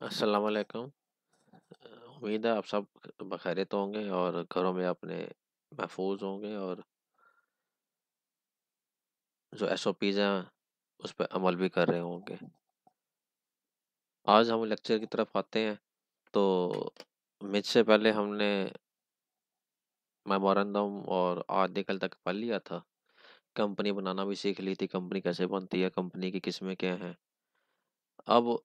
अस्सलाम वालेकुम। उम्मीद है आप सब बखैरियत होंगे और घरों में अपने महफूज होंगे और जो एसओपीज़ हैं उस पर अमल भी कर रहे होंगे। आज हम लेक्चर की तरफ आते हैं। तो मिड से पहले हमने मेमोरेंडम और आर्टिकल तक पढ़ लिया था। कंपनी बनाना भी सीख ली थी, कंपनी कैसे बनती है, कंपनी की किस्में क्या हैं। अब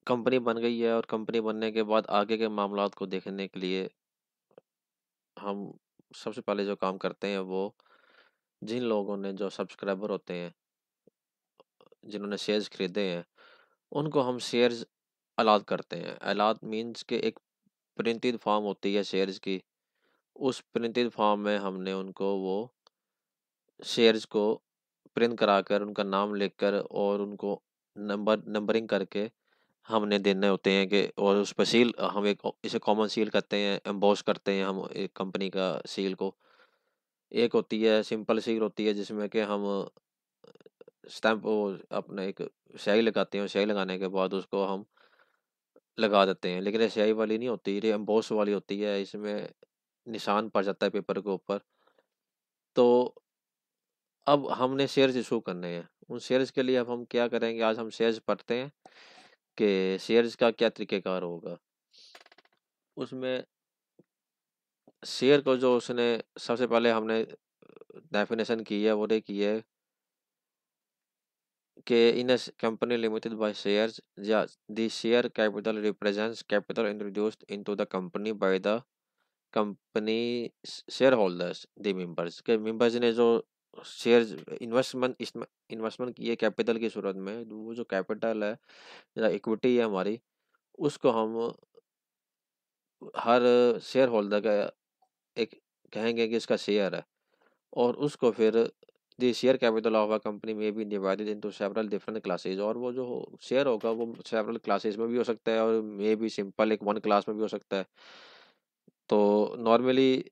कंपनी बन गई है और कंपनी बनने के बाद आगे के मामलात को देखने के लिए हम सबसे पहले जो काम करते हैं वो जिन लोगों ने जो सब्सक्राइबर होते हैं, जिन्होंने शेयर्स खरीदे हैं, उनको हम शेयर्स अलॉट करते हैं। अलॉट मीन्स कि एक प्रिंटेड फॉर्म होती है शेयर्स की। उस प्रिंटेड फॉर्म में हमने उनको वो शेयर्स को प्रिंट कराकर उनका नाम लिखकर और उनको नंबरिंग करके हमने देने होते हैं कि और उस पर सील हम एक इसे कॉमन सील करते हैं, एम्बॉस करते हैं हम एक कंपनी का सील को। एक होती है सिंपल सील होती है जिसमें कि हम स्टैंप वो अपना एक स्याही लगाते हैं और स्याही लगाने के बाद उसको हम लगा देते हैं। लेकिन ये स्याही वाली नहीं होती, ये एम्बॉस वाली होती है। इसमें निशान पड़ जाता है पेपर के ऊपर। तो अब हमने शेयर्स इशू करने हैं। उन शेयर्स के लिए अब हम क्या करेंगे, आज हम शेयर्स पढ़ते हैं कि शेयर्स का क्या तरीक़ेकार होगा। उसमें शेयर को जो उसने सबसे पहले हमने डेफिनेशन की है वो ये की है कि इन अ company limited by shares, yeah, the share capital represents capital introduced into the company by the company shareholders, the members के members ने जो शेयर्स इन्वेस्टमेंट की है कैपिटल की सूरत में, वो जो कैपिटल है या इक्विटी है हमारी, उसको हम हर शेयर होल्डर का एक कहेंगे कि इसका शेयर है। और उसको फिर the share capital of a company में be divided into several different classes. और वो जो शेयर होगा वो सेवरल क्लासेस में भी हो सकता है और मे बी सिंपल एक वन क्लास में भी हो सकता है। तो नॉर्मली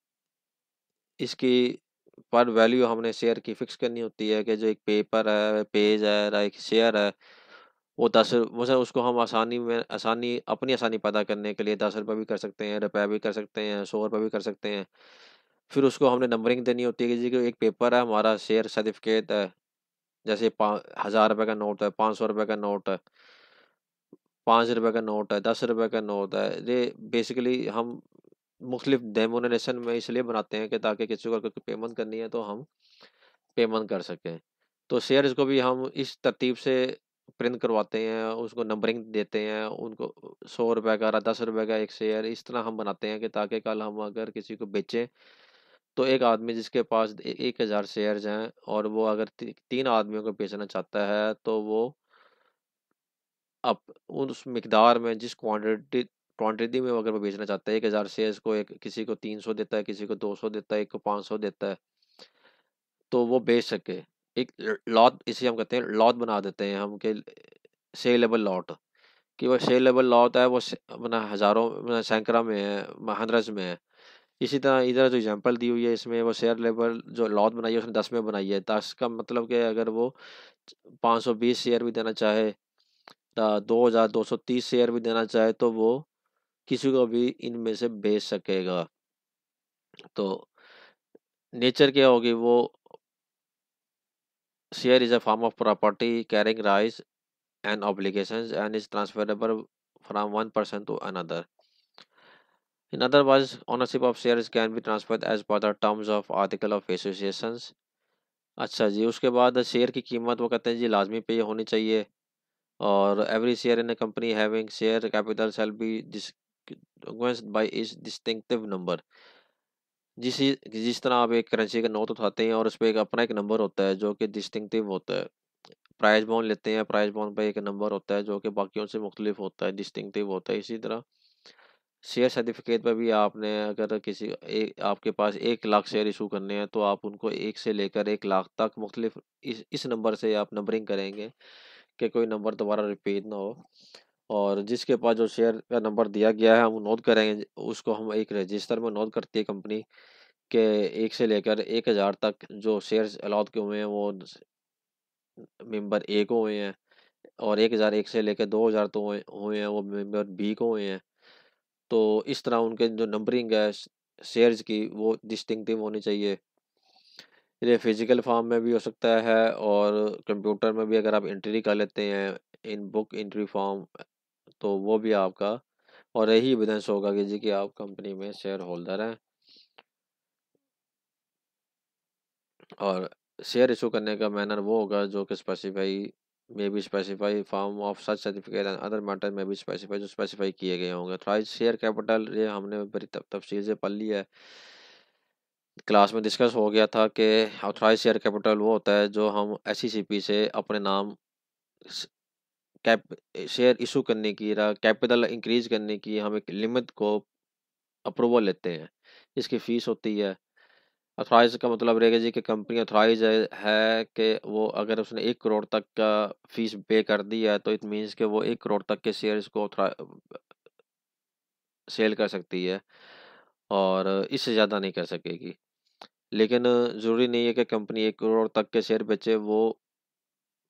इसकी पर वैल्यू हमने शेयर की फिक्स करनी होती है कि जो एक पेपर है, पेज है या एक शेयर है, वो 10 मतलब उसको हम अपनी आसानी पैदा करने के लिए 10 रुपये भी कर सकते हैं, रुपये भी कर सकते हैं, 100 रुपये भी कर सकते हैं। फिर उसको हमने नंबरिंग देनी होती है कि जी कि एक पेपर है हमारा, शेयर सर्टिफिकेट है, जैसे 1000 रुपये का नोट है, 500 रुपये का नोट है, 5 रुपये का नोट है, 10 रुपये का नोट है। ये बेसिकली हम मुख्तलिफ डेमोनेशन में इसलिए बनाते हैं कि ताकि किसी को अगर पेमेंट करनी है तो हम पेमेंट कर सकें। तो शेयर्स को भी हम इस तरतीब से प्रिंट करवाते हैं, उसको नंबरिंग देते हैं, उनको 100 रुपये का 10 रुपये का एक शेयर इस तरह हम बनाते हैं कि ताकि कल हम अगर किसी को बेचें तो एक आदमी जिसके पास 1000 शेयर्स हैं और वो अगर 3 आदमियों को बेचना चाहता है तो वो अब उस मिकदार में जिस क्वांटिटी में अगर वो बेचना चाहता है 1000 शेयर्स को, एक किसी को 300 देता है, किसी को 200 देता है, एक को 500 देता है, तो वो बेच सके। एक लॉट इसे हम कहते हैं, लॉट बना देते हैं हम कि सेलेबल लॉट, कि वो सेलेबल लॉट है वो अपना हज़ारों सैकड़ा में है, हंड्रेड्स में है। इसी तरह इधर जो एग्जांपल दी हुई है इसमें वो शेयर लेवल जो लॉट बनाई है उसने 10 में बनाई है। 10 का मतलब कि अगर वो 520 शेयर भी देना चाहे या 2230 शेयर भी देना चाहे तो वो किसी को भी इनमें से बेच सकेगा। तो नेचर क्या होगी, वो share is a form of property carrying rights and obligations and is transferable from one person to another. In other words, ownership of shares can be transferred as per the terms of article of associations। अच्छा जी, उसके बाद share की कीमत वो कहते हैं जी लाजमी पे होनी चाहिए। और every share in a company having share capital shall be distinguished by its distinctive number। जिस तरह आप एक करेंसी का नोट उठाते हैं और उस पे एक अपना एक नंबर होता है जो कि डिस्टिंक्टिव होता है। प्राइस बॉन्ड लेते हैं, प्राइस बॉन्ड पे एक नंबर होता है जो कि बाकियों से मुख्तलिफ होता है, डिस्टिंक्टिव होता है। इसी तरह शेयर सर्टिफिकेट पर भी आपने अगर आपके पास 1 लाख शेयर इशू करने हैं तो आप उनको 1 से लेकर 1 लाख तक मुख्तलिफ इस नंबर से आप नंबरिंग करेंगे कि कोई नंबर दोबारा रिपीट ना हो। और जिसके पास जो शेयर का नंबर दिया गया है हम नोट करेंगे, उसको हम एक रजिस्टर में नोट करती है कंपनी के 1 से लेकर 1000 तक जो शेयर्स अलाउड किए हुए हैं वो मेंबर ए को हुए हैं। और 1001 से लेकर 2000 तो हुए हुए हैं, वो मेंबर बी को हुए हैं। तो इस तरह उनके जो नंबरिंग है शेयर्स की वो डिस्टिंक्टिव होनी चाहिए। ये फिजिकल फॉर्म में भी हो सकता है और कंप्यूटर में भी अगर आप एंट्री कर लेते हैं इन बुक एंट्री फॉर्म, तो वो भी आपका और यही एविडेंस होगा कि जी कि आप कंपनी में शेयर होल्डर हैं। और शेयर इशू करने का मैनर वो होगा जो कि specify may be specify form of such certificate and other matter में बी स्पेसिफाई, जो स्पेसिफाई किए गए होंगे। थ्राइस शेयर कैपिटल ये हमने बड़ी तफसील से पढ़ लिया है, क्लास में डिस्कस हो गया था कि ऑथराइज शेयर कैपिटल वो होता है जो हम एसईसीपी से अपने नाम कैप शेयर इशू करने की या कैपिटल इंक्रीज करने की हम एक लिमिट को अप्रूवल लेते हैं, इसकी फीस होती है। ऑथराइज का मतलब रहेगा जी कि कंपनी ऑथराइज है कि वो अगर उसने 1 करोड़ तक का फीस पे कर दी है तो इट मीन्स कि वो 1 करोड़ तक के शेयर्स को सेल कर सकती है और इससे ज़्यादा नहीं कर सकेगी। लेकिन ज़रूरी नहीं है कि कंपनी 1 करोड़ तक के शेयर बेचे, वो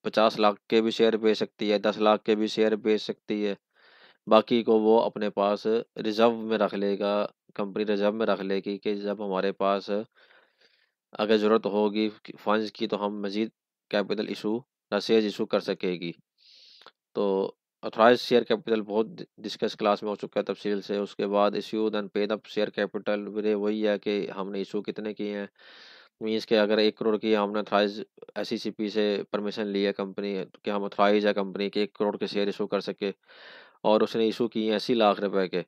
50 लाख के भी शेयर बेच सकती है, 10 लाख के भी शेयर बेच सकती है। बाकी को वो अपने पास रिजर्व में रख लेगा, कंपनी रिजर्व में रख लेगी कि जब हमारे पास अगर ज़रूरत होगी फंड्स की तो हम मज़ीद कैपिटल इशू या शेयर इशू कर सकेगी। तो ऑथराइज शेयर कैपिटल बहुत डिस्कस क्लास में हो चुका है तफसील से। उसके बाद issued and paid up share capital मेरे वही है कि हमने इशू कितने किए हैं। मीन्स के अगर 1 करोड़ की हमने ऑथराइज एसईसीपी से परमिशन ली है कंपनी कि हम ऑथराइज है कंपनी के 1 करोड़ के शेयर इशू कर सके, और उसने इशू किए हैं 80 लाख रुपए के,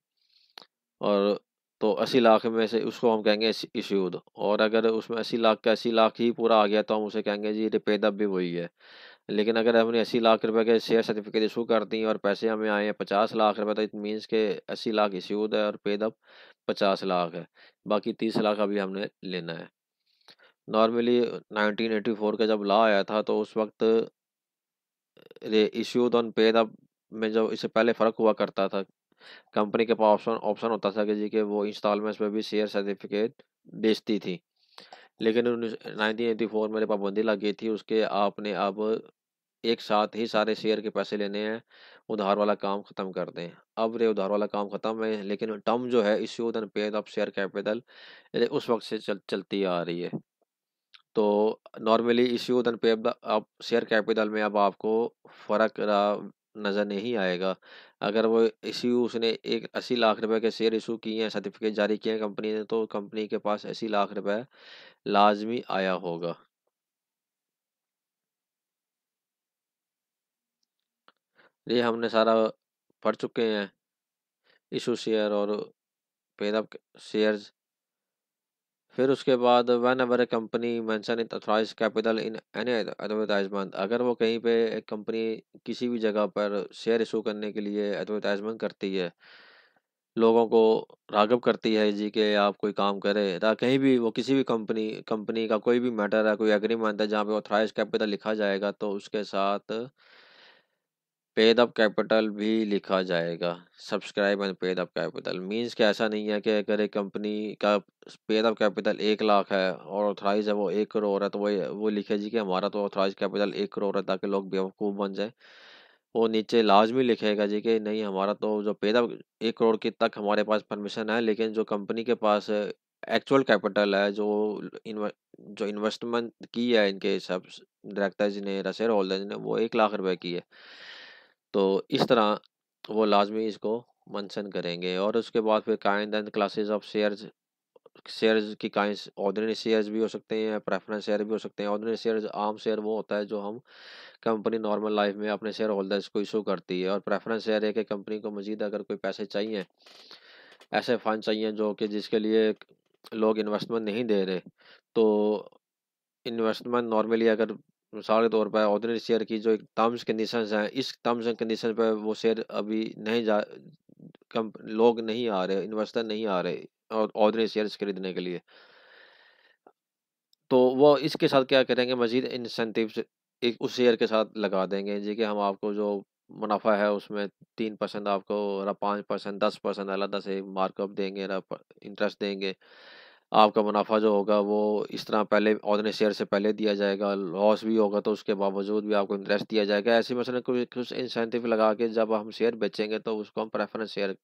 और तो 80 लाख में से उसको हम कहेंगे इश्यूड। और अगर उसमें 80 लाख का 80 लाख ही पूरा आ गया तो हम उसे कहेंगे जी रिपेड अप भी वही है। लेकिन अगर हमने 80 लाख रुपए के शेयर सर्टिफिकेट इशू कर दी और पैसे हमें आए हैं 50 लाख रुपए, तो इट मीन्स के 80 लाख इश्यूड है और पेड अप 50 लाख है, बाकी 30 लाख अभी हमने लेना है। नॉर्मली 1984 का जब लॉ आया था तो उस वक्त इश्यूड ऑन पेड अप में जो इससे पहले फ़र्क हुआ करता था, कंपनी के पास ऑप्शन ऑप्शन होता था कि जी कि वो इंस्टॉलमेंट्स में भी शेयर सर्टिफिकेट बेचती थी। लेकिन 1984 में पाबंदी लग गई थी उसके, आपने अब एक साथ ही सारे शेयर के पैसे लेने हैं, उधार वाला काम खत्म कर दें। अब रे उधार वाला काम खत्म है, लेकिन टर्म जो है issued and paid up share capital उस वक्त से चलती आ रही है। तो normally issued and paid up share capital में अब आपको फ़र्क नज़र नहीं आएगा। अगर वो इश्यू उसने एक 80 लाख रुपए के शेयर इशू किए हैं, सर्टिफिकेट जारी किए हैं कंपनी ने, तो कंपनी के पास 80 लाख रुपए लाजमी आया होगा। ये हमने सारा पढ़ चुके हैं, इशू शेयर और पेड अप शेयर्स। फिर उसके बाद when ever A company mention in authorised capital in any advertisement, अगर वो कहीं पे एक कंपनी किसी भी जगह पर शेयर इशू करने के लिए एडवर्टाइजमेंट करती है, लोगों को राग़िब करती है जी कि आप कोई काम करें, या कहीं भी वो किसी भी कंपनी कंपनी का कोई भी मैटर है, कोई एग्रीमेंट है जहाँ पे ऑथराइज्ड कैपिटल लिखा जाएगा, तो उसके साथ पेड अप कैपिटल भी लिखा जाएगा। Subscribe and paid up capital means कि ऐसा नहीं है कि अगर एक कंपनी का पेड अप कैपिटल 1 लाख है और ऑथराइज है वो 1 करोड़ है, तो वो लिखे जी कि हमारा तो ऑथराइज कैपिटल 1 करोड़ है, ताकि लोग बेवकूफ़ बन जाए। वो नीचे लाजमी लिखेगा जी कि नहीं, हमारा तो जो पेड अप 1 करोड़ की तक हमारे पास परमिशन है, लेकिन जो कंपनी के पास एक्चुअल कैपिटल है, जो इन्वेस्टमेंट की है इनके सब डायरेक्टर्स ने या शेयर होल्डर्स ने, वो 1 लाख रुपए की है। तो इस तरह वो लाजमी इसको मेंशन करेंगे। और उसके बाद फिर kind and classes of shares, shares की काइंड्स ऑर्डिनरी शेयर्स भी हो सकते हैं, प्रेफरेंस शेयर भी हो सकते हैं। ऑर्डिनरी शेयर्स आम शेयर वो होता है जो हम कंपनी नॉर्मल लाइफ में अपने शेयर होल्डर्स को इशू करती है, और प्रेफरेंस शेयर है कि कंपनी को मजीद अगर कोई पैसे चाहिए, ऐसे फंड चाहिए जो कि जिसके लिए लोग इन्वेस्टमेंट नहीं दे रहे, तो इन्वेस्टमेंट नॉर्मली अगर मिसाल के तौर पर ऑर्डिनरी शेयर की जो एक टर्म्स कंडीशंस हैं, इस टर्म्स एंड कंडीशन पर वो शेयर अभी नहीं जा कम लोग नहीं आ रहे, इन्वेस्टर नहीं आ रहे और ऑर्डिनरी शेयर्स खरीदने के लिए, तो वो इसके साथ क्या करेंगे, मजीद इंसेंटिव्स एक उस शेयर के साथ लगा देंगे जी कि हम आपको जो मुनाफा है उसमें 3% आपको, 5%, 10% अलग से मार्कअप देंगे, इंटरेस्ट देंगे। आपका मुनाफा जो होगा वो इस तरह पहले ऑर्डिनरी शेयर से पहले दिया जाएगा, लॉस भी होगा तो उसके बावजूद भी आपको इंटरेस्ट दिया जाएगा। ऐसे मसलन कुछ कुछ इंसेंटिव लगा के जब हम शेयर बेचेंगे तो उसको हम प्रेफरेंस शेयर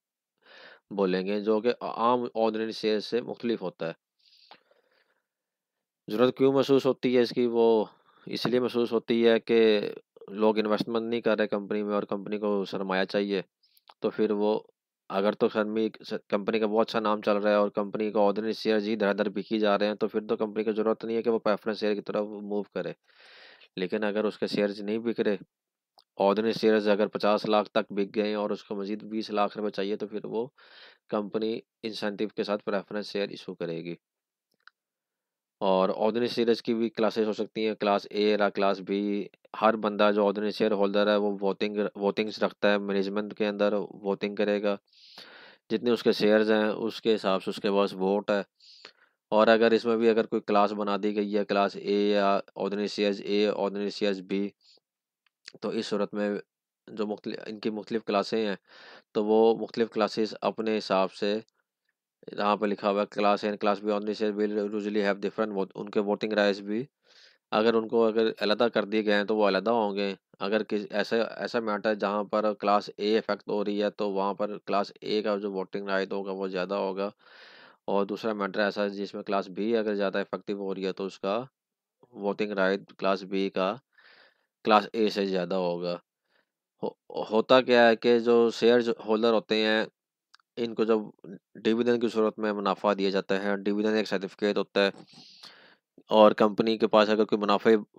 बोलेंगे, जो कि आम ऑर्डिनरी शेयर से मुख्तलिफ होता है। ज़रूरत क्यों महसूस होती है इसकी? वो इसलिए महसूस होती है कि लोग इन्वेस्टमेंट नहीं कर रहे कंपनी में और कंपनी को सरमाया चाहिए। तो फिर वो अगर तो कंपनी का बहुत अच्छा नाम चल रहा है और कंपनी का ऑर्डिनरी शेयर ही धड़ाधड़ बिकी जा रहे हैं, तो फिर तो कंपनी को ज़रूरत नहीं है कि वो प्रेफरेंस शेयर की तरफ मूव करे। लेकिन अगर उसके शेयर्स नहीं बिक रहे, ऑर्डिनरी शेयर्स अगर 50 लाख तक बिक गए और उसको मजीद 20 लाख रुपए चाहिए, तो फिर वो कंपनी इंसेंटिव के साथ प्रेफरेंस शेयर इशू करेगी। और ऑर्डिनरी शेयर्स की भी क्लासेस हो सकती हैं, क्लास ए या क्लास बी। हर बंदा जो ऑर्डिनरी शेयर होल्डर है वो वोटिंग्स रखता है, मैनेजमेंट के अंदर वोटिंग करेगा। जितने उसके शेयर्स हैं उसके हिसाब से उसके पास वोट है। और अगर इसमें भी अगर कोई क्लास बना दी गई है, क्लास ए या ऑर्डिनरी शेयर्स ए, ऑर्डिनरी शेयर्स बी, तो इस सूरत में जो इनकी मुख्तलिफ क्लासें हैं, तो वो मुख्तलिफ क्लासेस अपने हिसाब से यहाँ पे लिखा हुआ है class and class B only share will usually have different vote, उनके वोटिंग राइट्स भी अगर उनको अगर अलहदा कर दिए गए हैं तो वो अलहदा होंगे। अगर किसी ऐसा ऐसा मैटर जहाँ पर क्लास ए इफेक्ट हो रही है तो वहाँ पर क्लास ए का जो वोटिंग राइट होगा वो ज़्यादा होगा। और दूसरा मैटर ऐसा है जिसमें क्लास बी अगर ज़्यादा इफेक्टिव हो रही है तो उसका वोटिंग राइट क्लास बी का क्लास ए से ज़्यादा होगा। होता क्या है कि जो शेयर होल्डर होते हैं, इनको जब डिविडेंड की सूरत में मुनाफा दिया जाता है, डिविडेंड एक सर्टिफिकेट होता है। और कंपनी के पास अगर कोई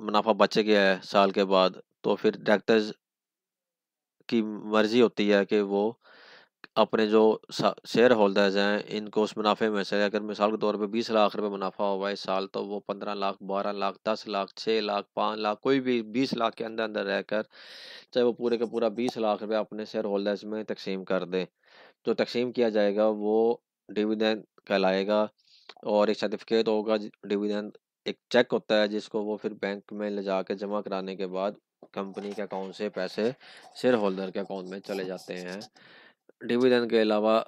मुनाफा बच गया है साल के बाद, तो फिर डायरेक्टर्स की मर्जी होती है कि वो अपने जो शेयर होल्डर्स हैं इनको उस मुनाफे में से, अगर मिसाल के तौर पे 20 लाख रुपए मुनाफा हुआ इस साल, तो वो 15 लाख, 12 लाख, 10 लाख, 6 लाख, 5 लाख, कोई भी 20 लाख के अंदर अंदर रहकर चाहे वो पूरे का पूरा 20 लाख रुपए अपने शेयर होल्डर्स में तकसीम कर दे। जो तकसीम किया जाएगा वो डिविडेंड कहलाएगा। और एक सर्टिफिकेट होगा डिविडेंड, एक चेक होता है जिसको वो फिर बैंक में ले जाकर जमा कराने के बाद कंपनी के अकाउंट से पैसे शेयर होल्डर के अकाउंट में चले जाते हैं। डिविडेंड के अलावा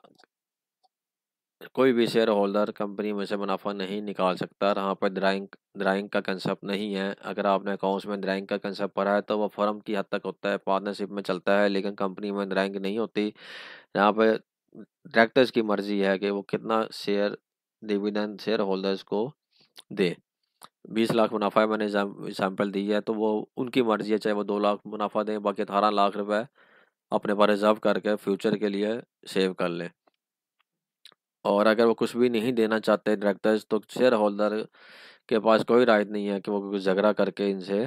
कोई भी शेयर होल्डर कंपनी में से मुनाफा नहीं निकाल सकता। यहाँ पर ड्राइंग ड्राइंग का कंसेप्ट नहीं है। अगर आपने अकाउंट्स में ड्राइंग का कंसेप्ट पढ़ा है तो वो फर्म की हद तक होता है, पार्टनरशिप में चलता है, लेकिन कंपनी में ड्राइंग नहीं होती। यहाँ पे डायरेक्टर्स की मर्जी है कि वो कितना शेयर डिविडेंड शेयर होल्डर्स को दे। 20 लाख मुनाफा है, मैंने एग्जाम्पल दी है, तो वो उनकी मर्जी है, चाहे वो 2 लाख मुनाफा दें, बाकी 18 लाख रुपए अपने पास रिजर्व करके फ्यूचर के लिए सेव कर लें। और अगर वो कुछ भी नहीं देना चाहते डायरेक्टर्स, तो शेयर होल्डर के पास कोई राइट नहीं है कि वो कुछ झगड़ा करके इनसे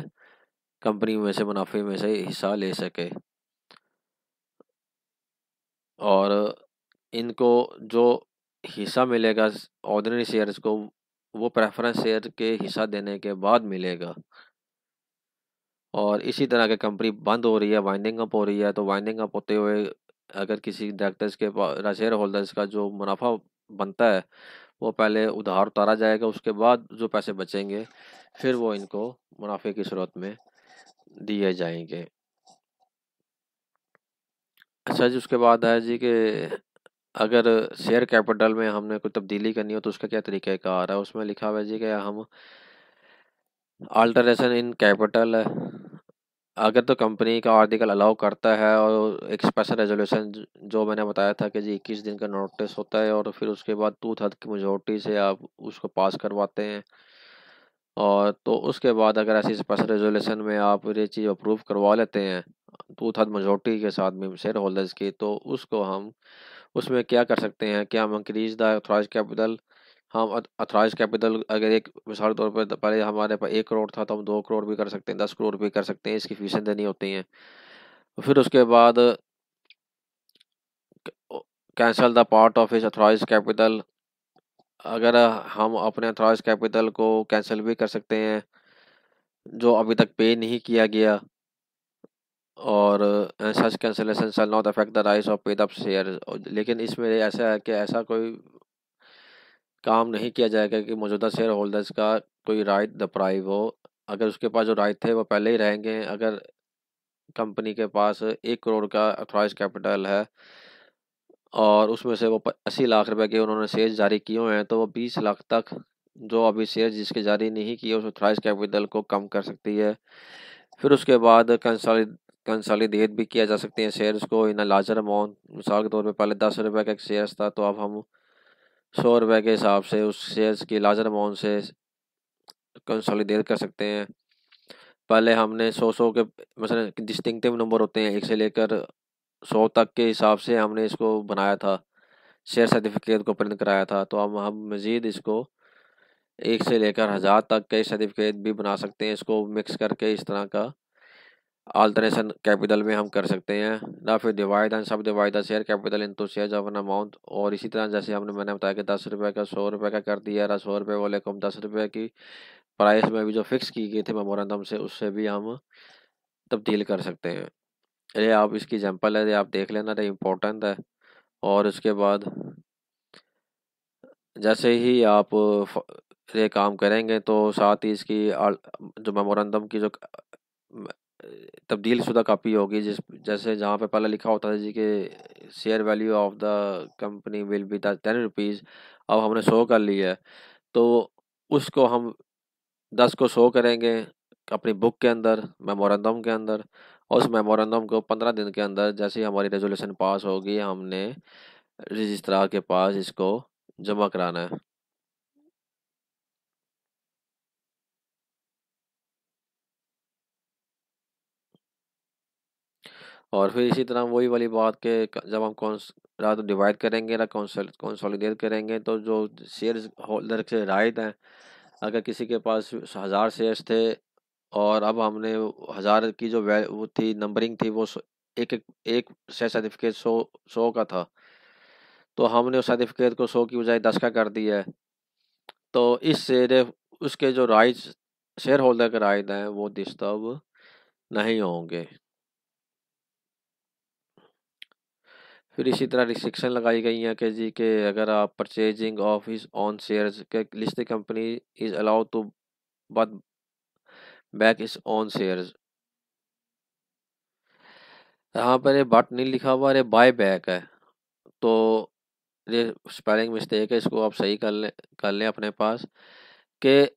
कंपनी में से मुनाफे में से हिस्सा ले सके। और इनको जो हिस्सा मिलेगा ऑर्डिनरी शेयर्स को, वो प्रेफरेंस शेयर के हिस्सा देने के बाद मिलेगा। और इसी तरह की कंपनी बंद हो रही है, वाइंडिंग अप हो रही है, तो वाइंडिंग अप होते हुए अगर किसी डायरेक्टर्स के पास शेयर होल्डर्स का जो मुनाफा बनता है वो पहले उधार उतारा जाएगा, उसके बाद जो पैसे बचेंगे फिर वो इनको मुनाफे की सूरत में दिए जाएंगे। अच्छा जी, उसके बाद है जी कि अगर शेयर कैपिटल में हमने कोई तब्दीली करनी हो तो उसका क्या तरीक़ाकार है। उसमें लिखा हुआ है जी कि हम अल्टरेशन इन कैपिटल है, अगर तो कंपनी का आर्टिकल अलाउ करता है और एक स्पेशल रेजोल्यूशन जो मैंने बताया था कि जी 21 दिन का नोटिस होता है और फिर उसके बाद 2/3 की मेजोरिटी से आप उसको पास करवाते हैं। और तो उसके बाद अगर ऐसी स्पेशल रेजोल्यूशन में आप ये चीज़ अप्रूव करवा लेते हैं 2/3 मेजोरिटी के साथ में शेयर होल्डर्स की, तो उसको हम उसमें क्या कर सकते हैं कि हम इंक्रीज द ऑथराइज कैपिटल। हम ऑथराइज कैपिटल अगर एक मिसाल के तौर पर पहले हमारे पास 1 करोड़ था तो हम 2 करोड़ भी कर सकते हैं, 10 करोड़ भी कर सकते हैं, इसकी फीसें देनी होती हैं। फिर उसके बाद cancel the part of his authorise capital, अगर हम अपने ऑथराइज कैपिटल को कैंसिल भी कर सकते हैं जो अभी तक पे नहीं किया गया। और such cancellation shall not affect the rights of paid up share, लेकिन इसमें ऐसा है कि ऐसा कोई काम नहीं किया जाएगा कि मौजूदा शेयर होल्डर्स का कोई राइट डिप्राइव हो। अगर उसके पास जो राइट थे वो पहले ही रहेंगे। अगर कंपनी के पास 1 करोड़ का ऑथराइज कैपिटल है और उसमें से वो 80 लाख रुपए के उन्होंने शेयर जारी किए हुए हैं, तो वो 20 लाख तक जो अभी शेयर जिसके जारी नहीं किए उस ऑथराइज कैपिटल को कम कर सकती है। फिर उसके बाद कंसोलिडेट भी किया जा सकते हैं शेयर्स को इन अ लार्जर अमाउंट। मिसाल के तौर पे पहले 10 रुपए का एक शेयर्स था, तो अब हम 100 रुपए के हिसाब से उस शेयर्स की लार्जर अमाउंट से कंसोलिडेट कर सकते हैं। पहले हमने 100 के मसलन डिस्टिंक्टिव नंबर होते हैं 1 से लेकर 100 तक के हिसाब से हमने इसको बनाया था, शेयर सर्टिफिकेट को प्रिंट कराया था। तो हम मज़ीद इसको 1 से लेकर 1000 तक के सर्टिफिकेट भी बना सकते हैं। इसको मिक्स करके इस तरह का अल्टरनेशन कैपिटल में हम कर सकते हैं ना। फिर डिवाइड एंड सब divide the share capital into shares of an amount. और इसी तरह जैसे मैंने बताया कि 10 रुपए का 100 रुपए का कर दिया, 100 रुपए वाले को हम 10 रुपए की प्राइस में भी जो फिक्स की गई थी मेमोरेंडम से, उससे भी हम तब्दील कर सकते हैं। ये आप इसकी एग्जांपल है, ये आप देख लेना, ये इम्पोर्टेंट है। और उसके बाद जैसे ही आप ये काम करेंगे तो साथ ही इसकी जो मेमोरेंडम की जो म- तब्दील शुदा कापी होगी, जिस जैसे जहाँ पे पहले लिखा होता था जी कि share value of the company will be the 10 rupees, अब हमने 100 कर लिया है, तो उसको हम 10 को 100 करेंगे अपनी बुक के अंदर, मेमोरेंडम के अंदर। और उस मेमोरेंडम को 15 दिन के अंदर जैसे ही हमारी रेजोल्यूशन पास होगी, हमने रजिस्ट्रार के पास इसको जमा कराना है। और फिर इसी तरह वही वाली बात के जब हम रात डिवाइड करेंगे ना कंसोलिडेट करेंगे, तो जो शेयर होल्डर के राइट हैं, अगर किसी के पास 1000 शेयर्स थे और अब हमने 1000 की जो वो थी नंबरिंग थी, वो एक शेयर सर्टिफिकेट 100 का था, तो हमने उस सर्टिफिकेट को 100 की बजाय 10 का कर दिया है। तो इससे उसके जो राइट्स शेयर होल्डर के राइट हैं वो डिस्टर्ब नहीं होंगे। फिर इसी तरह रिस्ट्रिक्शन लगाई गई हैं कि जी के अगर आप purchasing of his own shares के listed company is allowed to buy back his own shares. यहाँ पर ये बट नहीं लिखा हुआ, ये बाय बैक है, तो ये स्पेलिंग मिस्टेक है, इसको आप सही कर लें अपने पास। कि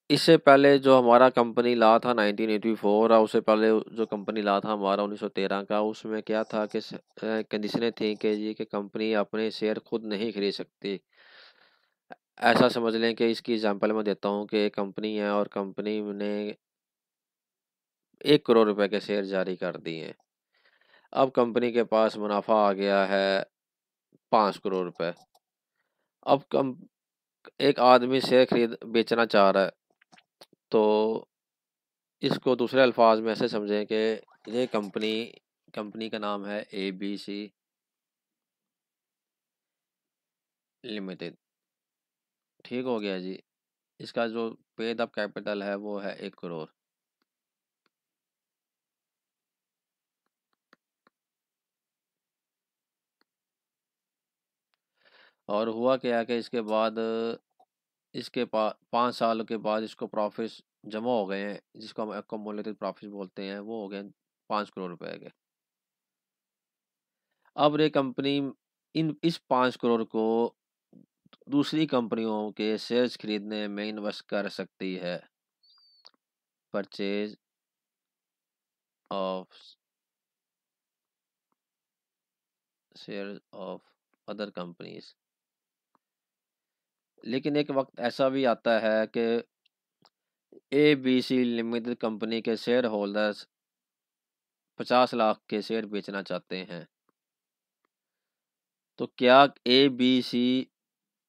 इससे पहले जो हमारा कंपनी लॉ था 1984, और उससे पहले जो कंपनी लॉ था हमारा 1913 का, उसमें क्या था कि कंडीशनें थी कि जी कि कंपनी अपने शेयर खुद नहीं खरीद सकती। ऐसा समझ लें कि इसकी एग्जांपल मैं देता हूँ कि एक कंपनी है और कंपनी ने 1 करोड़ रुपए के शेयर जारी कर दिए हैं। अब कंपनी के पास मुनाफा आ गया है 5 करोड़ रुपए। अब कम एक आदमी शेयर खरीद बेचना चाह रहा है, तो इसको दूसरे अल्फाज में ऐसे समझें कि ये कंपनी का नाम है ABC लिमिटेड। ठीक हो गया जी। इसका जो पेड अप कैपिटल है वो है 1 करोड़। और हुआ क्या कि इसके बाद इसके 5 साल के बाद इसको प्रॉफिट जमा हो गए हैं, जिसको हम एक्यूमुलेटेड प्रॉफिट बोलते हैं, वो हो गए 5 करोड़ रुपए के। अब ये कंपनी इस 5 करोड़ को दूसरी कंपनियों के शेयर्स खरीदने में इन्वेस्ट कर सकती है। Purchase of share of other companies. लेकिन एक वक्त ऐसा भी आता है कि ABC लिमिटेड कंपनी के शेयर होल्डर्स 50 लाख के शेयर बेचना चाहते हैं, तो क्या ABC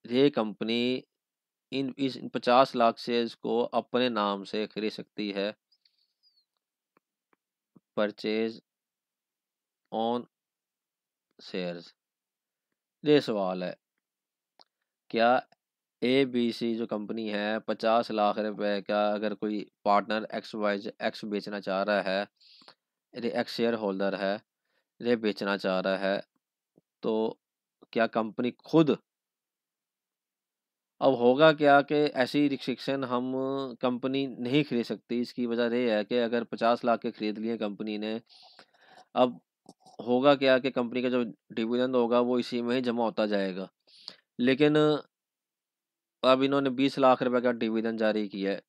ये कंपनी इस 50 लाख शेयर्स को अपने नाम से खरीद सकती है? परचेज ऑन शेयर्स, ये सवाल है। क्या ABC जो कंपनी है 50 लाख रुपए का, अगर कोई पार्टनर एक्स बेचना चाह रहा है, यदि एक्स शेयर होल्डर है, ये बेचना चाह रहा है, तो क्या कंपनी खुद, अब होगा क्या कि ऐसी रिस्ट्रिक्शन हम कंपनी नहीं खरीद सकती। इसकी वजह ये है कि अगर 50 लाख के खरीद लिए कंपनी ने, अब होगा क्या कि कंपनी का जो डिविडेंड होगा वो इसी में ही जमा होता जाएगा। लेकिन अब इन्होंने 20 लाख रुपए का डिविडेंड जारी किया है,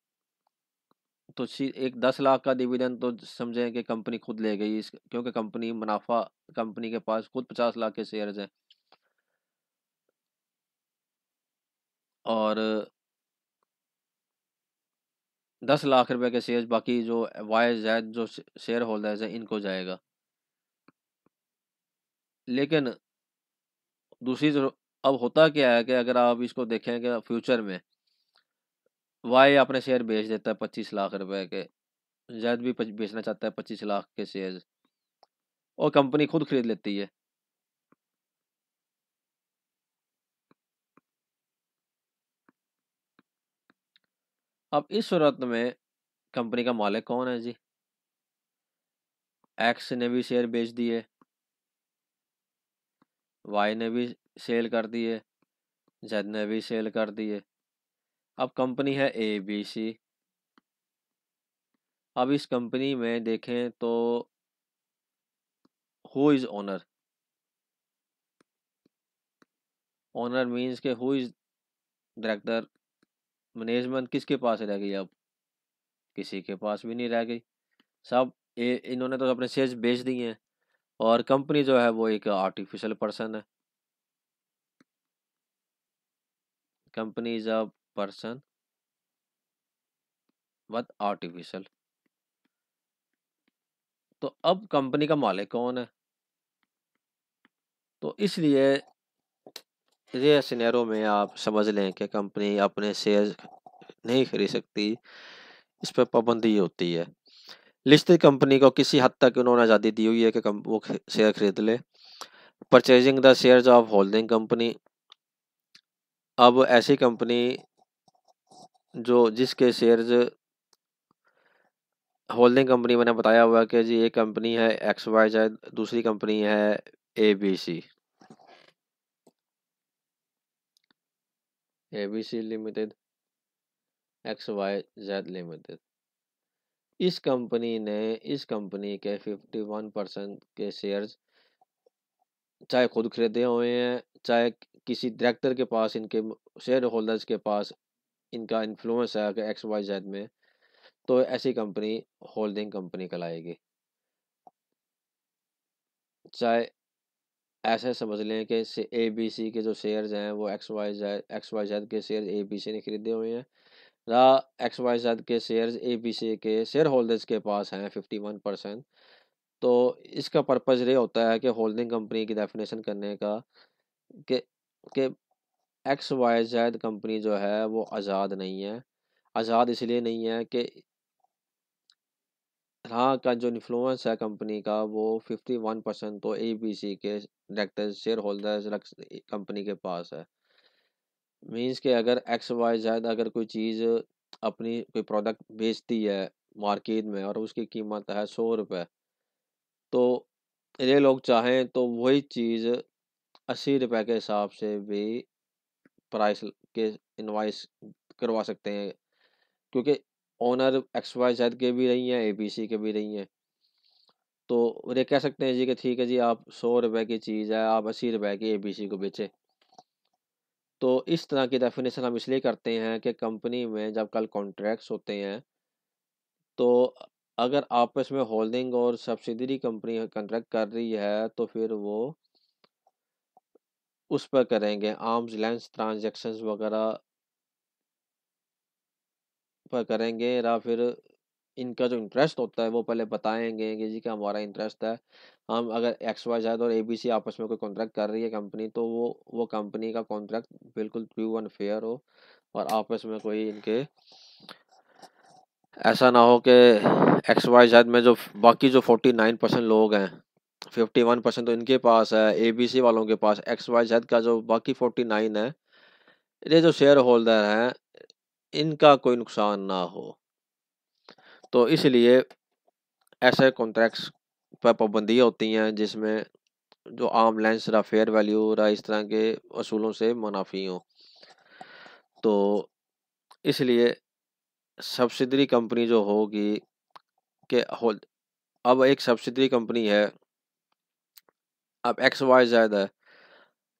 तो एक 10 लाख का डिविडेंड तो समझें कि कंपनी खुद ले गई क्योंकि कंपनी मुनाफा, कंपनी के पास खुद 50 लाख के शेयर्स हैं और 10 लाख रुपए के शेयर्स बाकी जो वाई जैद जो शेयर होल्डर्स हैं इनको जाएगा। लेकिन दूसरी तरफ अब होता क्या है कि अगर आप इसको देखें कि फ्यूचर में वाई अपने शेयर बेच देता है 25 लाख रुपए के, जैद भी बेचना चाहता है 25 लाख के शेयर और कंपनी खुद खरीद लेती है। अब इस सूरत में कंपनी का मालिक कौन है जी? एक्स ने भी शेयर बेच दिए, वाई ने भी सेल कर दिए, जेड ने भी सेल कर दिए। अब कंपनी है ए बी सी। अब इस कंपनी में देखें तो who is owner? Owner means के हु इज डायरेक्टर? मैनेजमेंट किसके पास रह गई? अब किसी के पास भी नहीं रह गई। सब इन्होंने तो अपने शेयर्स बेच दिए हैं और कंपनी जो है वो एक आर्टिफिशियल पर्सन है। Company is a person but artificial. तो अब कंपनी का मालिक कौन है? तो इसलिए ये सिनेरियो में आप समझ लें कि कंपनी अपने शेयर नहीं खरीद सकती, इस पर पाबंदी होती है। लिस्टेड कंपनी को किसी हद तक उन्होंने आज़ादी दी हुई है कि वो शेयर खरीद ले। Purchasing the shares of holding company. अब ऐसी कंपनी जो जिसके शेयर्स होल्डिंग कंपनी मैंने बताया हुआ कि जी एक कंपनी है एक्स वाई जेड, दूसरी कंपनी है A B C. A B C limited, X Y Z limited. इस कंपनी के 51% के शेयर्स चाहे खुद खरीदे हुए हैं, चाहे किसी डायरेक्टर के पास, इनके शेयर होल्डर्स के पास इनका इन्फ्लुएंस है कि एक्स वाई जेड में, तो ऐसी कंपनी होल्डिंग कंपनी कहलाएगी। चाहे ऐसे समझ लें कि ए बी सी के जो शेयर्स हैं वो एक्स वाई जेड के शेयर ए बी सी ने खरीदे हुए हैं, रहा एक्स वाई जेड के शेयर्स ए बी सी के शेयर होल्डर्स के पास हैं 51%। तो इसका पर्पज़ ये होता है कि होल्डिंग कंपनी की डेफिनेशन करने का कि कि एक्स वाई जेड कंपनी जो है वो आज़ाद नहीं है। आज़ाद इसलिए नहीं है कि हाँ का जो इन्फ्लुएंस है कंपनी का वो 51% तो ए बी सी के डायरेक्टर शेयर होल्डर्स कंपनी के पास है। मीन्स कि अगर एक्स वाई जेड अगर कोई चीज़ अपनी कोई प्रोडक्ट बेचती है मार्केट में और उसकी कीमत है 100 रुपये, तो ये लोग चाहें तो वही चीज़ 80 रुपये के हिसाब से भी प्राइस के इनवाइस करवा सकते हैं, क्योंकि ओनर एक्स वाई जेड के भी रही हैं, ए बी सी के भी रही हैं। तो ये कह सकते हैं जी कि ठीक है जी, आप 100 रुपये की चीज़ है, आप 80 रुपये की ए बी सी को बेचें। तो इस तरह की डेफिनेशन हम इसलिए करते हैं कि कंपनी में जब कल कॉन्ट्रैक्ट्स होते हैं तो अगर आपस में होल्डिंग और सब्सिडरी कंपनी कॉन्ट्रैक्ट कर रही है तो फिर वो उस पर करेंगे आर्म्स लेंथ ट्रांजैक्शंस वगैरह पर करेंगे, या फिर इनका जो इंटरेस्ट होता है वो पहले बताएंगे कि जी का हमारा इंटरेस्ट है। हम अगर एक्स वाई जेड और ए बी सी आपस में कोई कॉन्ट्रैक्ट कर रही है कंपनी, तो वो कंपनी का कॉन्ट्रैक्ट बिल्कुल ट्रू एंड फेयर हो और आपस में कोई इनके ऐसा ना हो कि एक्स वाई जेड में जो बाकी जो 49% लोग हैं, 51% तो इनके पास है ए बी सी वालों के पास, एक्स वाई जेड का जो बाकी 49 है, ये जो शेयर होल्डर हैं इनका कोई नुकसान ना हो। तो इसलिए ऐसे कॉन्ट्रैक्ट्स पर पाबंदियाँ होती हैं जिसमें जो आर्म लेंस या फेयर वैल्यू या इस तरह के असूलों से मुनाफी हो। तो इसलिए सब्सिडरी कंपनी जो होगी कि होल अब एक सब्सिडरी कंपनी है अब एक्स वाई जेड है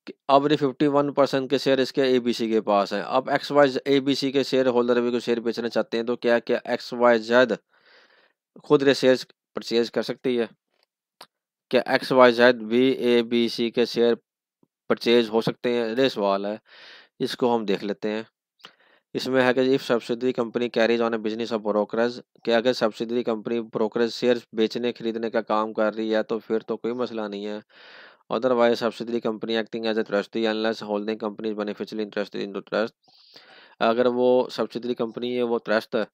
कि अब ये 51% के शेयर इसके एबीसी के पास हैं। अब एक्स वाई एबीसी के शेयर होल्डर भी कोई शेयर बेचना चाहते हैं तो क्या क्या एक्स वाई जेड खुद ये शेयर परचेज कर सकती है? क्या एक्स वाई जेड भी ए बी सी के शेयर परचेज हो सकते हैं? ये सवाल है, इसको हम देख लेते हैं। इसमें है कि if subsidiary company carries on A business of brokerage, कि अगर सब्सिडरी कंपनी ब्रोकरेज शेयर बेचने खरीदने का काम कर रही है तो फिर तो कोई मसला नहीं है। Otherwise subsidiary company acting as a trustee unless holding company beneficially interested in to trust, अगर वो सब्सिडरी कंपनी है वो ट्रस्ट है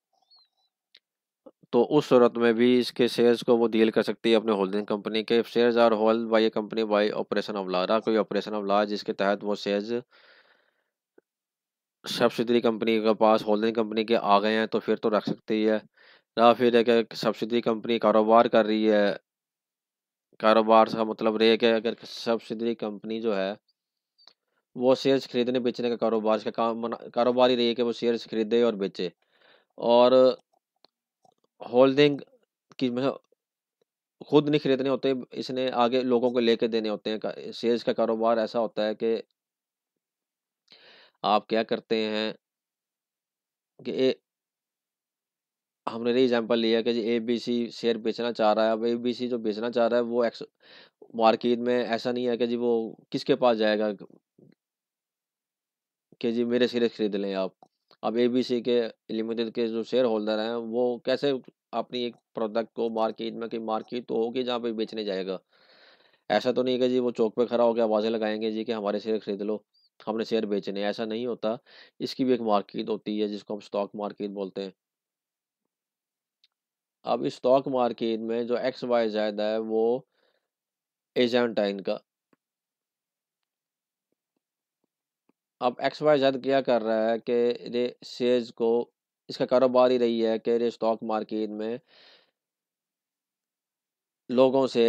तो उस सूरत में भी इसके शेयर्स को वो डील कर सकती है अपने होल्डिंग कंपनी के। Shares are hold by a company by operation of law, कोई ऑपरेशन ऑफ लॉ जिसके तहत वो शेयर्स सब्सिडरी कंपनी के पास होल्डिंग कंपनी के आ गए हैं तो फिर तो रख सकती है। या फिर है कि सब्सिडरी कंपनी कारोबार कर रही है, कारोबार का मतलब ये है कि अगर सब्सिडरी कंपनी जो है वो शेयर्स खरीदने बेचने का कारोबार, इसका कारोबार ही रही है कि वो शेयर्स खरीदे और बेचे। और होल्डिंग की मतलब खुद नहीं खरीदने होते, इसने आगे लोगों को लेके देने होते हैं। शेयर्स का कारोबार ऐसा होता है कि आप क्या करते हैं कि हमने ये एग्जांपल लिया कि जी एबीसी शेयर बेचना चाह रहा है। अब एबीसी जो बेचना चाह रहा है वो एक्स मार्केट में ऐसा नहीं है कि जी वो किसके पास जाएगा कि जी मेरे शेयर खरीद लें आप। अब एबीसी के लिमिटेड के जो शेयर होल्डर हैं वो कैसे अपनी एक प्रोडक्ट को मार्केट में, कि मार्केट तो होगी जहाँ पे बेचने जाएगा। ऐसा तो नहीं है कि जी वो चौक पे खड़ा होकर आवाज़ें लगाएंगे जी कि हमारे शेयर खरीद लो, हमने शेयर बेचने, ऐसा नहीं होता। इसकी भी एक मार्केट होती है जिसको हम स्टॉक मार्केट बोलते हैं। अब इस स्टॉक मार्केट में जो एक्स वाई जेड है वो एजेंट है इनका। अब एक्स वाई जेड क्या कर रहा है कि ये शेयर्स को, इसका कारोबार ही रही है कि ये स्टॉक मार्केट में लोगों से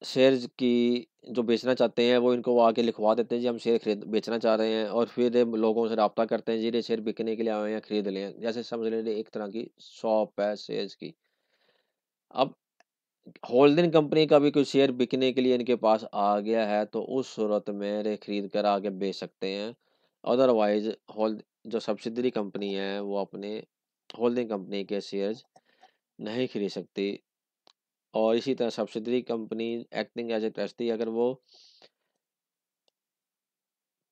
शेयर्स की जो बेचना चाहते हैं वो इनको वो आके लिखवा देते हैं जी हम शेयर खरीद बेचना चाह रहे हैं, और फिर ये लोगों से रब्ता करते हैं जी ये शेयर बिकने के लिए आए हैं खरीद लें। जैसे समझ लें एक तरह की शॉप है शेयर्स की। अब होल्डिंग कंपनी का भी कोई शेयर बिकने के लिए इनके पास आ गया है तो उस सूरत में ये खरीद कर आगे बेच सकते हैं। अदरवाइज होल्ड जो सब्सिडरी कंपनी है वो अपने होल्डिंग कंपनी के शेयर्स नहीं खरीद सकती। और इसी तरह subsidiary company acting as a trustee, अगर वो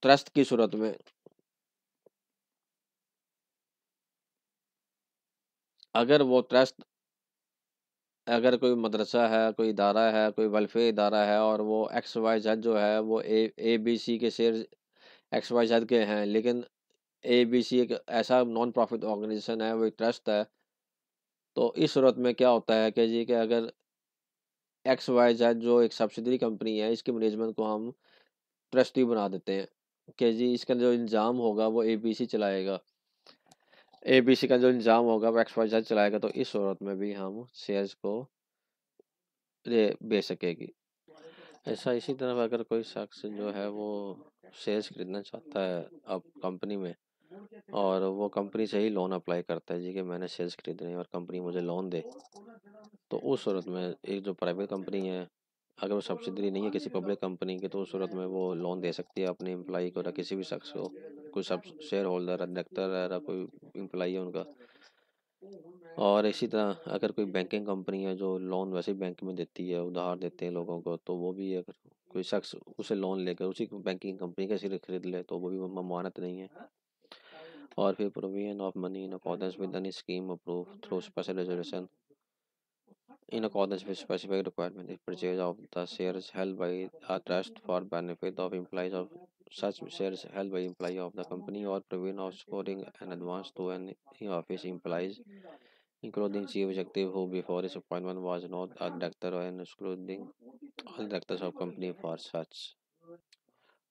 ट्रस्ट की सूरत में, अगर वो ट्रस्ट, अगर कोई मदरसा है, कोई इदारा है, कोई वेलफेयर इदारा है और वो एक्स वाई जेड जो है वो ए बी सी के शेयर एक्स वाई जेड के हैं, लेकिन ए बी सी एक ऐसा नॉन प्रॉफिट ऑर्गेनाइजेशन है, वो एक ट्रस्ट है। तो इस सूरत में क्या होता है कि जी कि अगर एक्स वाई जेड जो एक सब्सिडरी कंपनी है इसके मैनेजमेंट को हम ट्रस्टी बना देते हैं कि जी इसका जो इंजाम होगा वो ए बी सी चलाएगा, ए बी सी का जो इंजाम होगा वो एक्स वाई जेड चलाएगा। तो इस सूरत में भी हम शेयर्स को ये बेच सकेगी। ऐसा इसी तरह अगर कोई शख्स जो है वो शेयर्स खरीदना चाहता है अब कंपनी में, और वो कंपनी से ही लोन अप्लाई करता है जी कि मैंने शेयर्स खरीदने हैं और कंपनी मुझे लोन दे, तो उस सूरत में एक जो प्राइवेट कंपनी है, अगर वो सब्सिडरी नहीं है किसी पब्लिक कंपनी की, तो उस सूरत में वो लोन दे सकती है अपने एम्प्लॉई को या किसी भी शख्स को, कोई सब शेयर होल्डर है, डायरेक्टर है या कोई एम्प्लॉई है उनका। और इसी तरह अगर कोई बैंकिंग कंपनी है जो लोन वैसे ही बैंक में देती है, उधार देते हैं लोगों को, तो वो भी अगर कोई शख्स उसे लोन लेकर उसी बैंकिंग कंपनी का शेयर खरीद ले तो वो भी ममानत नहीं है। और फिर provision of money in accordance with any scheme approve through special resolution in accordance with specific requirement, the purchase of the shares held by a trust for benefit of employees of such shares held by employee of the company, or provision of scoring an advance to any office employees, including chief executive who before his appointment was not a director, and excluding all directors of company for such।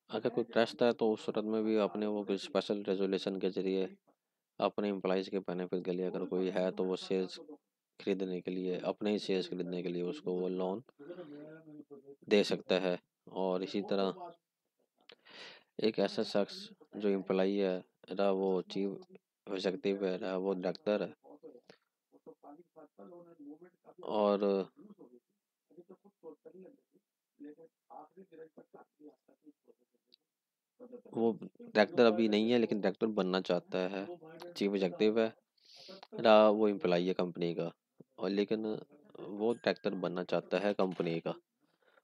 अगर कोई trust है तो उस सूरत में भी अपने वो कोई स्पेशल रेजोल्यूशन के जरिए अपने एम्प्लॉयज़ के बेनिफिट के लिए अगर कोई है तो वो शेयर्स खरीदने के लिए, अपने ही शेयर्स खरीदने के लिए उसको वो लोन दे सकता है। और इसी तरह एक ऐसा शख्स जो एम्प्लॉई है, रहा वो चीफ एग्जीक्यूटिव है, रहा वो डायरेक्टर है, और वो डायरेक्टर अभी नहीं है, लेकिन डायरेक्टर बनना चाहता है। चीफ एग्जेक्टिव है, रहा वो एम्प्लॉई है कंपनी का, और लेकिन वो डायरेक्टर बनना चाहता है कंपनी का।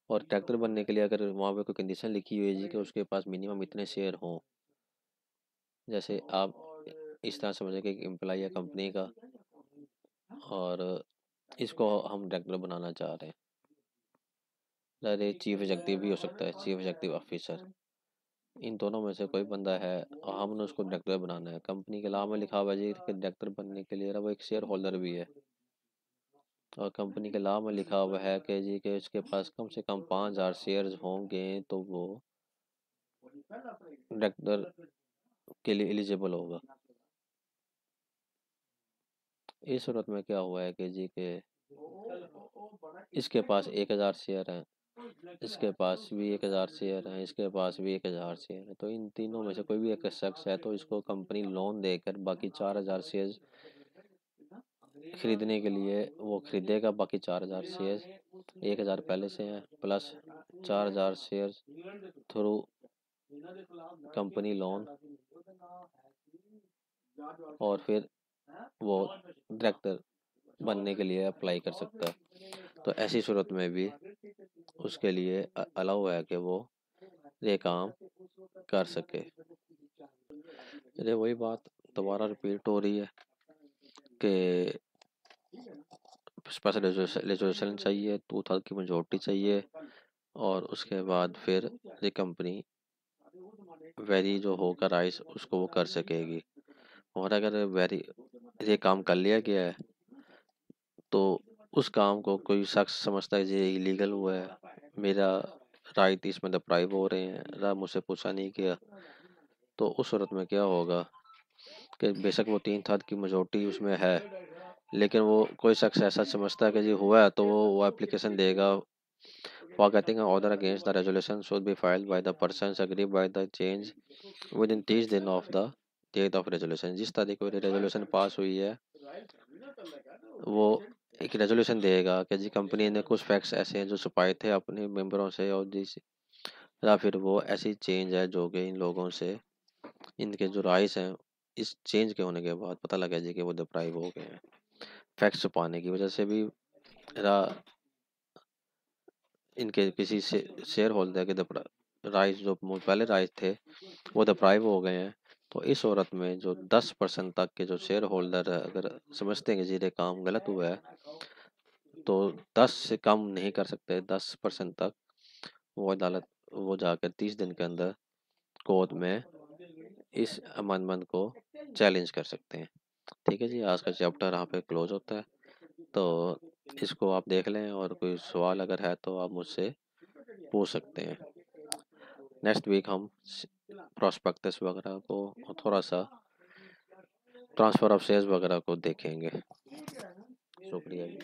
और डायरेक्टर बनने के लिए अगर वहाँ पे कोई कंडीशन लिखी हुई है जी कि उसके पास मिनिमम इतने शेयर हों। जैसे आप इस तरह समझें कि एक एम्प्लॉई है कंपनी का, और इसको हम डायरेक्टर बनाना चाह रहे हैं। अरे चीफ एग्जेक्टिव भी हो सकता है, चीफ एग्जेक्टिव ऑफिसर, इन दोनों में से कोई बंदा है और हमने उसको डायरेक्टर बनाना है। कंपनी के नाम में लिखा हुआ है जी कि डायरेक्टर बनने के लिए वो एक शेयर होल्डर भी है, और कंपनी के नाम में लिखा हुआ है कि जी कि उसके पास कम से कम 5,000 शेयर्स होंगे तो वो डायरेक्टर के लिए एलिजिबल होगा। इस सूरत में क्या हुआ है कि जी के इसके पास 1,000 शेयर हैं, इसके पास भी 1,000 शेयर हैं, इसके पास भी 1,000 शेयर हैं, तो इन तीनों में से कोई भी एक शख्स है तो इसको कंपनी लोन देकर बाकी 4,000 शेयर खरीदने के लिए वो खरीदेगा। बाकी 4,000 शेयर, 1,000 पहले से हैं plus 4,000 share through company loan, और फिर वो डायरेक्टर बनने के लिए अप्लाई कर सकता है। तो ऐसी सूरत में भी उसके लिए अलाउ है कि वो ये काम कर सके। अरे वही बात दोबारा रिपीट हो रही है कि स्पेशल रेजोल्यूशन चाहिए, 2/3 की मेजोरिटी चाहिए, और उसके बाद फिर ये कंपनी वेरी जो होगा राइस उसको वो कर सकेगी। और अगर वेरी ये काम कर लिया गया है तो उस काम को कोई शख्स समझता है ये इलीगल हुआ है, मेरा राइट इसमें डिप्राइव हो रहे हैं, रा मुझसे पूछा नहीं किया, तो उस सूरत में क्या होगा कि बेशक वो 3/3 की मेजोरिटी उसमें है, लेकिन वो कोई शख्स ऐसा समझता है कि जी हुआ है तो वो एप्लीकेशन देगा for getting an order against the resolution should be filed by the persons aggrieved by the change within 30 दिन of the date of resolution। जिस तारीख को रेजोल्यूशन पास हुई है वो एक रेजोल्यूशन देगा कि जी कंपनी ने कुछ फैक्ट्स ऐसे हैं जो छुपाए थे अपने मेंबरों से, और जिस या फिर वो ऐसी चेंज है जो कि इन लोगों से इनके जो राइट्स हैं इस चेंज के होने के बाद पता लगा जी कि वो डिप्राइव हो गए हैं। फैक्ट्स छुपाने की वजह से भी इनके किसी से शेयर होल्डर के राइट्स जो पहले राइट्स थे वो डिप्राइव हो गए हैं। तो इस औरत में जो 10% तक के जो शेयर होल्डर है अगर समझते हैं कि जी ये काम गलत हुआ है तो 10 से कम नहीं कर सकते, 10% तक वो अदालत वो जाकर 30 दिन के अंदर कोर्ट में इस अमेंडमेंट को चैलेंज कर सकते हैं। ठीक है जी, आज का चैप्टर यहाँ पे क्लोज होता है। तो इसको आप देख लें, और कोई सवाल अगर है तो आप मुझसे पूछ सकते हैं। नेक्स्ट वीक हम प्रोस्पेक्टस वगैरह को और थोड़ा सा ट्रांसफ़र ऑफ शेयर्स वगैरह को देखेंगे। शुक्रिया जी।